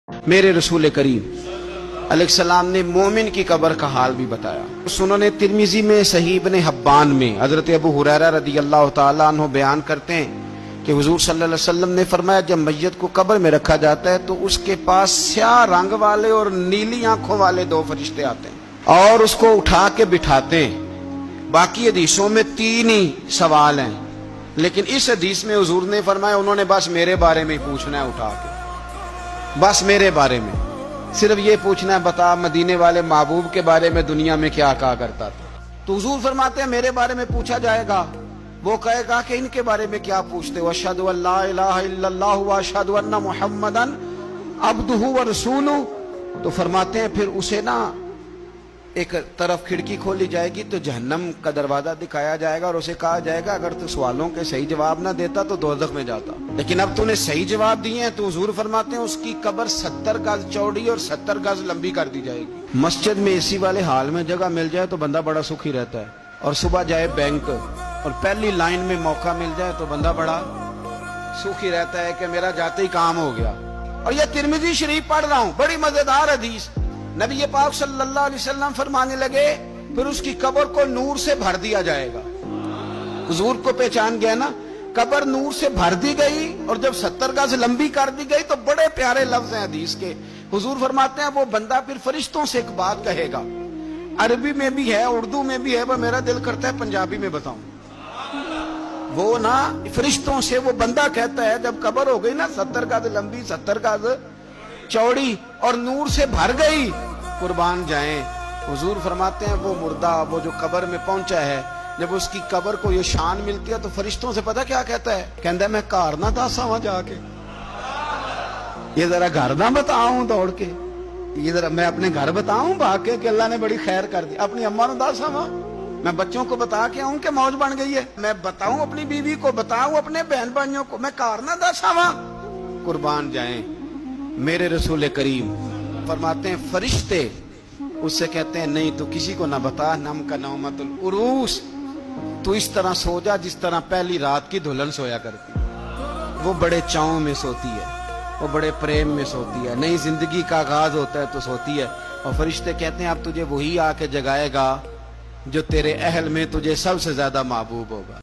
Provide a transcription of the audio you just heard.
میرے رسول کریم علیہ السلام نے مومن کی قبر کا حال بھی بتایا۔ سنن ترمذی میں صحیح ابن حبان میں حضرت ابو ہریرہ رضی اللہ تعالیٰ عنہ بیان کرتے ہیں کہ حضور صلی اللہ علیہ وسلم نے فرمایا جب میت کو قبر میں رکھا جاتا ہے تو اس کے پاس سیاہ رنگ والے اور نیلی آنکھوں والے دو فرشتے آتے ہیں اور اس کو اٹھا کے بٹھاتے ہیں۔ باقی حدیثوں میں 3 ہی سوال ہیں، لیکن اس حدیث میں حضور نے فرمایا انہوں نے بس میرے بارے میں پوچھنا ہے، اٹھا کے بس میرے بارے میں صرف یہ پوچھنا ہے بتا مدینے والے محبوب کے بارے میں دنیا میں کیا کہا کرتا تھا۔ تو حضور فرماتے ہیں میرے بارے میں پوچھا جائے گا، وہ کہے گا کہ ان کے بارے میں کیا پوچھتے ہو؟ اشہد ان لا الہ الا اللہ واشہد ان محمدن عبدہ ورسولہ۔ تو فرماتے ہیں پھر اسے نا ایک طرف کھڑکی کھولی جائے گی تو جہنم کا دروازہ دکھایا جائے گا اور اسے کہا جائے گا اگر تو سوالوں کے صحیح جواب نہ دیتا تو دوزخ میں جاتا، لیکن اب تو نے صحیح جواب دیے ہیں۔ تو حضور فرماتے ہیں اس کی قبر 70 گز چوڑی اور 70 گز لمبی کر دی جائے گی۔ مسجد میں اسی والے حال میں جگہ مل جائے تو بندہ بڑا سکھی رہتا ہے، اور صبح جائے بینک اور پہلی لائن میں موقع مل جائے تو بندہ بڑا سکھی رہتا ہے کہ میرا جاتے ہی کام ہو گیا۔ اور یہ ترمذی شریف پڑھ رہا ہوں، بڑی مزیدار حدیث۔ نبی پاک صلی اللہ علیہ وسلم فرمانے لگے پھر اس کی قبر کو نور سے بھر دیا جائے گا۔ حضور کو پہچان گیا نا، قبر نور سے بھر دی گئی اور جب 70 گز لمبی کر دی گئی تو بڑے پیارے لفظ ہیں حدیث کے۔ حضور فرماتے ہیں وہ بندہ پھر فرشتوں سے ایک بات کہے گا، عربی میں بھی ہے اردو میں بھی ہے، پر میرا دل کرتا ہے پنجابی میں بتاؤں۔ وہ نا فرشتوں سے وہ بندہ کہتا ہے جب قبر ہو گئی نا 70 گز لمبی 70 گز چوڑی اور نور سے بھر گئی، قربان جائیں حضور فرماتے ہیں وہ مردہ وہ جو قبر میں پہنچا ہے جب اس کی قبر کو یہ شان ملتی ہے تو فرشتوں سے پتہ کیا کہتا ہے؟ کہتا ہے میں گھر نہ دسا وہاں جا کے، یہ ذرا گھر نہ بتاؤں دوڑ کے، یہ ذرا میں اپنے گھر بتاؤں بھاگ کے کہ اللہ نے بڑی خیر کر دی، اپنی اماں نہ دسا وہاں، میں بچوں کو بتا کے آؤں کہ موج بن گئی ہے، میں بتاؤں اپنی بیوی کو، بتاؤں اپنے بہن بھائیوں کو، میں گھر نہ دسا وہاں۔ قربان جائیں میرے رسول کریم فرماتے ہیں فرشتے اس سے کہتے ہیں نہیں تو کسی کو نہ بتا، نم کا نومت العروس، تو اس طرح سو جا جس طرح پہلی رات کی دلہن سویا کرتی۔ وہ بڑے چاؤں میں سوتی ہے، وہ بڑے پریم میں سوتی ہے، نئی زندگی کا آغاز ہوتا ہے تو سوتی ہے، اور فرشتے کہتے ہیں اب تجھے وہی آ کے جگائے گا جو تیرے اہل میں تجھے سب سے زیادہ محبوب ہوگا۔